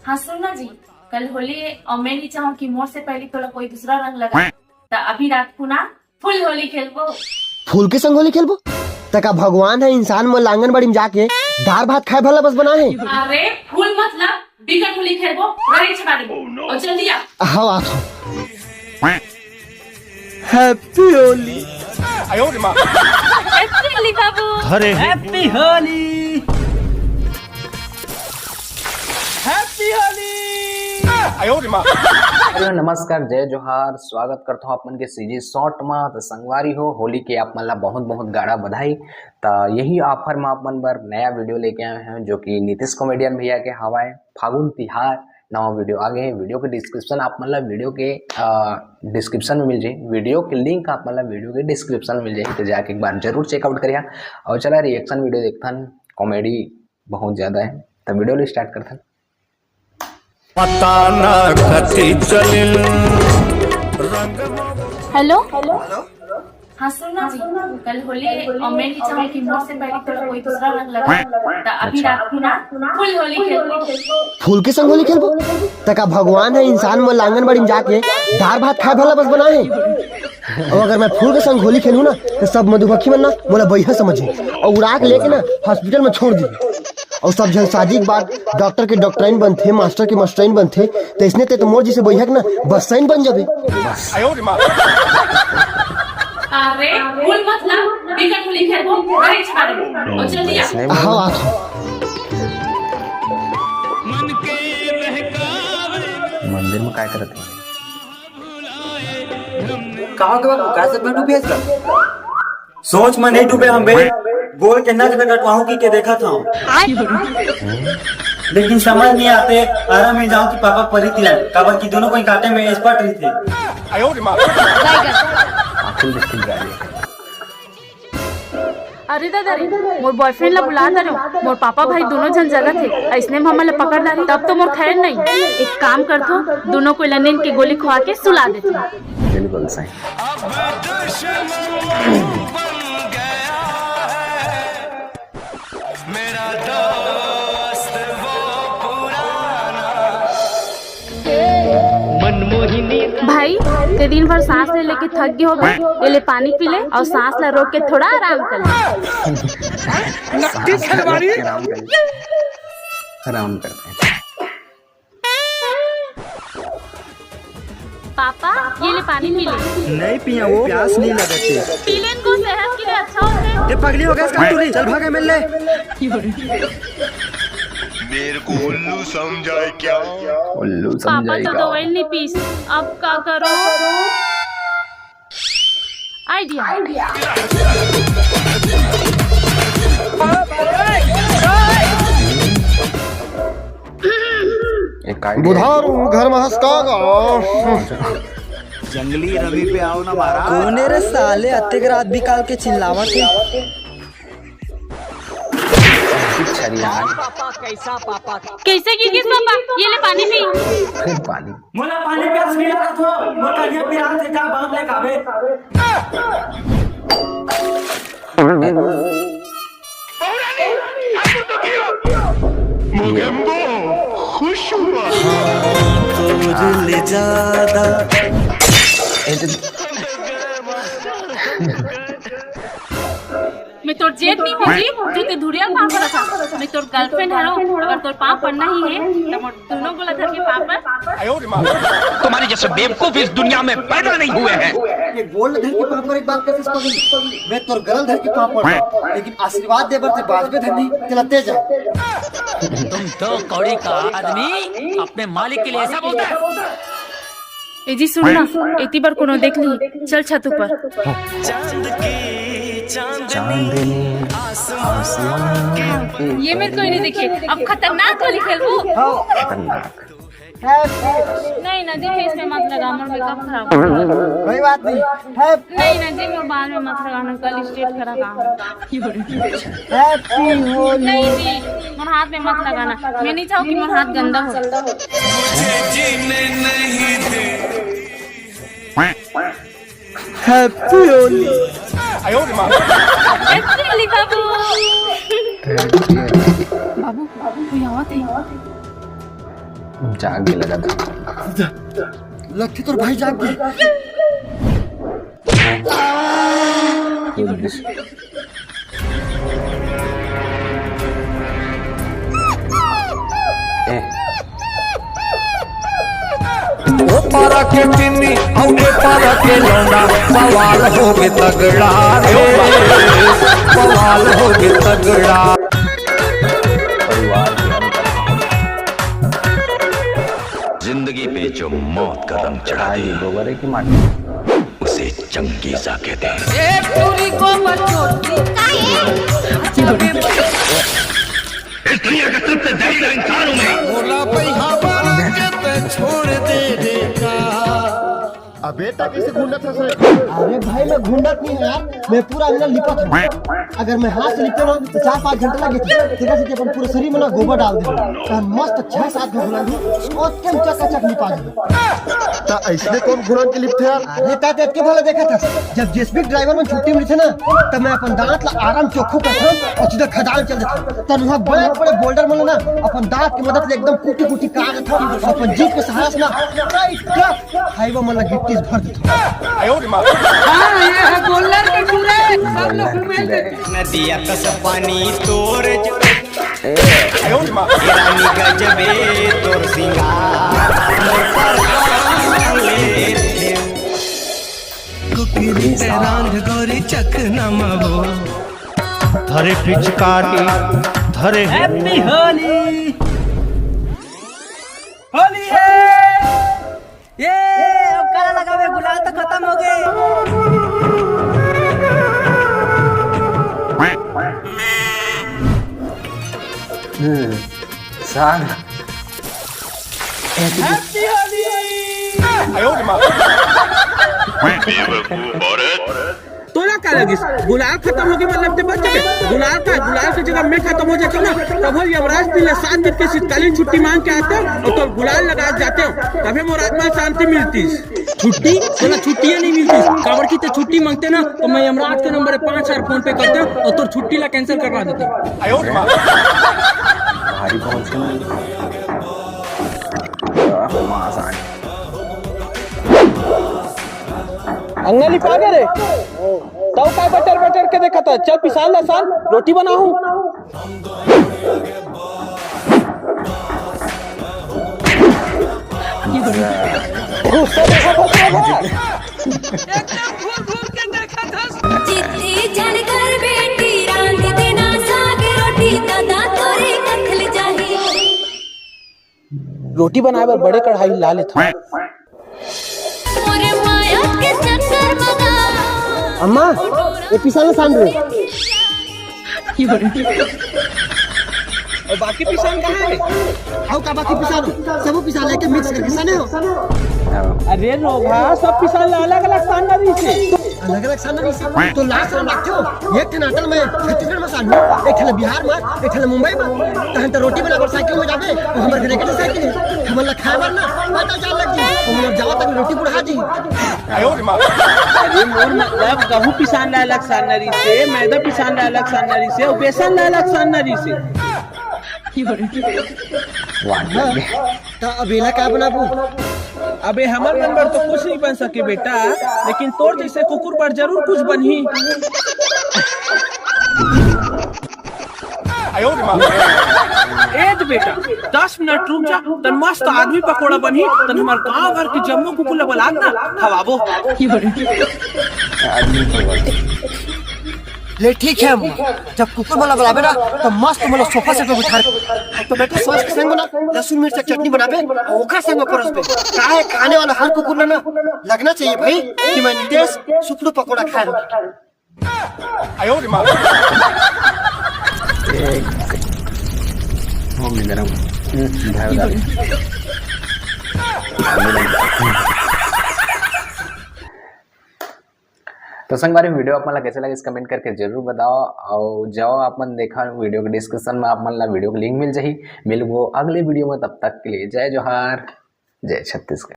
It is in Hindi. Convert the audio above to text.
हाँ सुनना जी, कल होली है और मैं नहीं चाहूँ कि मोर से पहले थोड़ा कोई दूसरा रंग लगा, तो अभी रात को ना फुल होली खेलबो। फूल के संग होली खेलबो? तका भगवान है इंसान में लांगन बाड़ी में जाके दाल भात खाए भला बस बना है। अरे फुल मतलब बिकट होली खेलबो, रही छका देबो और जल्दी आ। हाँ आ हैप्पी होली। हैप्पी होली बाबू। अरे happy Holi, happy Holi. Hello नमस्कार, जय जोहार। स्वागत करता हूँ अपन के सीजी शॉर्ट में। तो संगवारी हो होली के आप मन ला बहुत बहुत गाड़ा बधाई। तो यही ऑफर में अपन बर नया वीडियो लेके आए हैं जो कि नीतीश कॉमेडियन भैया के हवाए फागुन तिहार नवा वीडियो आ गए हैं। वीडियो के डिस्क्रिप्शन आप मतलब वीडियो के डिस्क्रिप्शन में मिल जाए, वीडियो के लिंक आप मतलब वीडियो के डिस्क्रिप्शन में मिल जाए, तो जाके एक बार जरूर चेकआउट करिए। और चला रिएक्शन वीडियो देखता कॉमेडी बहुत ज़्यादा है, तो वीडियो स्टार्ट करता। पता ना कथी चलिल हेलो हाँ सुनना जी, कल होली है और मैं नहीं चाहूँ कि मोर से पहले थोड़ा कोई दूसरा रंग लगा, तो अभी रात को ना फुल होली खेलबो। फूल के संग होली खेलबो? तका भगवान है इंसान में लांगन बाड़ी में जाके दाल भात खाए भला बस बना है। और अगर मैं फूल के संग होली खेलूँ ना तो सब मधुमक्खी मन ना मोला बैहा समझे और उड़ा के लेके ना हॉस्पिटल में छोड़ दी। और सब जलसाजी के बाद डॉक्टर के डॉक्टराइन बनते, मास्टर के मास्टराइन बनते, तो इसने तो मोर जी से बैहा के ना बसाइन बन जाबे। अरे फुल मतलब बिकट होली खेलबो, रही छका देबो और जल्दी आ। हाँ आ मंदिर में काय करते हैं? कहाँ के बाबू कैसे में डूबे इसका? सोच में नहीं डूबे हम बे, बोल के नच में कटवाऊं की देखा था, लेकिन समझ नहीं आते। आराम में जाऊं कि पापा परी थी काबर की दोनों कोई काटे में एक्सपर्ट रही थे। अरे दादा मोर बॉयफ्रेंड ला बुला दे, मोर पापा भाई दोनों जन जगह थे, ऐसने में हमला पकड़ ला तब तो मोर खैर नहीं। एक काम करथो, दोनों को नींद की गोली खवा के सुला देते। बिल्कुल सही। भाई ते दिन भर सांस ले लेके थक गए हो गए, ये ले पानी पी ले और सांस ला रोक के थोड़ा आराम कर ले। आराम करते हैं। पापा ये ले पानी पी ले। नहीं पिया, वो प्यास नहीं लगती। पी ले इनको, सेहत के लिए अच्छा होता है। ये पगली हो गया इसका टूली, चल भागे मिल ले। मेरे को उल्लू समझाए क्या? उल्लू पापा समझाएगा। तो दवाई नहीं पीस, अब क्या करो? आइडिया बुधारू घर में हंसकागा। जंगली रवि पे आओ ना मारा। कोने रे साले अत्ते के रात भी काल के चिल्लावा थे। कैसे की किस पापा? ये ले पानी पी। फिर पानी। मोला पानी प्यास नहीं लगा था, मोला ये प्यास से क्या बांध ले काबे। मोगेम्बो खुश हुआ। ले ज्यादा मैं तोर जेठ नहीं होगी जो ते धुरिया पाप रखा। मैं तोर गर्लफ्रेंड है, अगर तोर पाप पड़ना ही है तो मोर दोनों को लगा के पाप। तुम्हारे जैसे बेवकूफ इस दुनिया में पैदा नहीं हुए हैं। ये गोल्ड धर के पापड़ एक बात कैसे पगली, मैं तोर गरल धर के पापड़, लेकिन आशीर्वाद देबर से बाजबे धरनी चलते जा। तुम तो कौड़ी का आदमी अपने मालिक के लिए ऐसा बोलता है? ए जी सुनना, इतनी बार कोनो देख ली, चल छत ऊपर। चांदनी आसमान पे ये मेरे को ही नहीं दिखे, अब खतरनाक होली खेलबो। खतरनाक। नहीं ना जी, फेस में मत लगा, मोर मेकअप खराब हो गया। कोई बात नहीं। नहीं ना जी, मोर बाल में मत लगाना, कल स्ट्रेट करा काम। हैप्पी होली। नहीं जी, मोर हाथ में मत लगाना, मैं नहीं चाहूँ कि मोर हाथ गंदा हो। हैप्पी होली। हैप्पी होली बाबू। बाबू कोई आवत है। जाग के लगा था। लगती तो भाई जाग गए। ओ पारा के चिन्नी औने पारा के लौंडा सवाल हो गए तगड़ा रे सवाल हो गए तगड़ा। परिवार के अंदर जिंदगी पे जो मौत का रंग चढ़ा आई दे गोबर की माटी उसे चंगेजा कहते हैं। एक टूरी को बचोटी इस दुनिया का सबसे दरिद्र इंसान हूं मैं। बोला पैहा वाला के पे छोड़ दे देगा। अब बेटा कैसे घूंढत है सर? अरे भाई मैं घूंढत नहीं है यार, मैं पूरा अंदर लिपट हूँ। अगर मैं हाथ से लिपटे ना तो 4-5 घंटे लगे थे। तेरा से अपन पूरे शरीर में ना गोबर डाल दे तो मस्त 6-7 घंटा लगी और कम चकाचक लिपा दे। ता ऐसे कौन घुरन के लिपटे यार? अरे तात के भला देखा था जब जेसीबी ड्राइवर में छुट्टी मिली थी ना तब मैं अपन दांत ला आराम चोखू करता और सीधा खदान चल देता। तब वहां बड़े-बड़े बोल्डर में ना अपन दांत की मदद से एकदम कूटी-कूटी काट था। अपन जीप के सहारा से ना हाईवे में लगी गिट्टी भर देता। हां ये है गोल्डन के टूरे सब लोग घूमे थे। नदिया कस पानी तोर रानी गजबे तोर सिंगार कुकरी ते रंग गोरी चकनमा वो धरे पिचकारी धरे हैप्पी होली होली है ये अब काला लगावे गुलाल तो खत्म हो गए। साग हैप्पी होली बेवकूफ औरत। तोरा क्या लगी गुलाल खत्म हो गई मतलब ते बच गए। गुलाल की जगह मैं खत्म हो जाता ना तब यमराज दिन 7 दिन के शीतकालीन छुट्टी मांग के आते हो और तो गुलाल लगा जाते हो तभी मोर आत्मा शांति मिलती। छुट्टी तोला छुट्टियां नहीं मिलती काबर की ते छुट्टी मांगते ना तो मैं यमराज के नंबर 5,000 फोन पे करते और तो छुट्टी ला कैंसिल करवा देते। भारी पहुंच अंगना लिपा गए रे तब का बटर के देखा था। चल पिसान लसान रोटी बनाऊं। जितनी झड़कर बेटी रांध देना साग रोटी दादा तोरे कथल जाही। रोटी बनाए बर बड़े कढ़ाई ला लेता। मोरे माया के चक्कर मगा अम्मा ये पिसान सान रे। और बाकी पिसान कहाँ है? आओ का बाकी पिसान सब पिसान लेके मिक्स करके साने हो। अरे रोभा सब पिसान अलग अलग सानरी से अलग-अलग सानरी से तो लास्ट में रखते हो। एक टनाटल में छत्तीसगढ़ में सानू एक ठले बिहार में एक ठले मुंबई में तहन तो रोटी बना कर साइकिल में जाबे और हमर घरे के साइकिल है हमन ला खाए बर ना पता चल लग जी हम जाओ तक रोटी बुढ़ा जी। अरे मोर मतलब गहूं पिसान ला अलग सानरी से मैदा पिसान ला अलग सानरी से और बेसन ला अलग सानरी से। तो अबेला का बनाबू? अबे हमार नंबर तो कुछ नहीं बन सके बेटा लेकिन तोर जैसे कुकुर पर जरूर कुछ बनही। एज बेटा 10 मिनट रुक जा तन मस्त आदमी पकोड़ा बनही तन हमार गांव भर के जम्मू कुकुर बलात ना खवाबो। ले ठीक है अम्मा जब कुकर वाला बनाबे ना तो मस्त मतलब सोफा सेट पे बिठा तो बेटा सॉस के संग बना लहसुन मिर्च की चटनी बनाबे और ओकर संग परस पे काहे खाने वाला हर कुकुर ना लगना चाहिए भाई कि मैं नितेश सुखड़ू पकोड़ा खा रहा हूं। तो संगवारी वीडियो आप मन कैसे लगे इस कमेंट करके जरूर बताओ और जो आप मन देखा वीडियो के डिस्क्रिप्शन में आप मन ला वीडियो का लिंक मिल जाही। मिल वो अगले वीडियो में तब तक के लिए जय जोहार जय छत्तीसगढ़।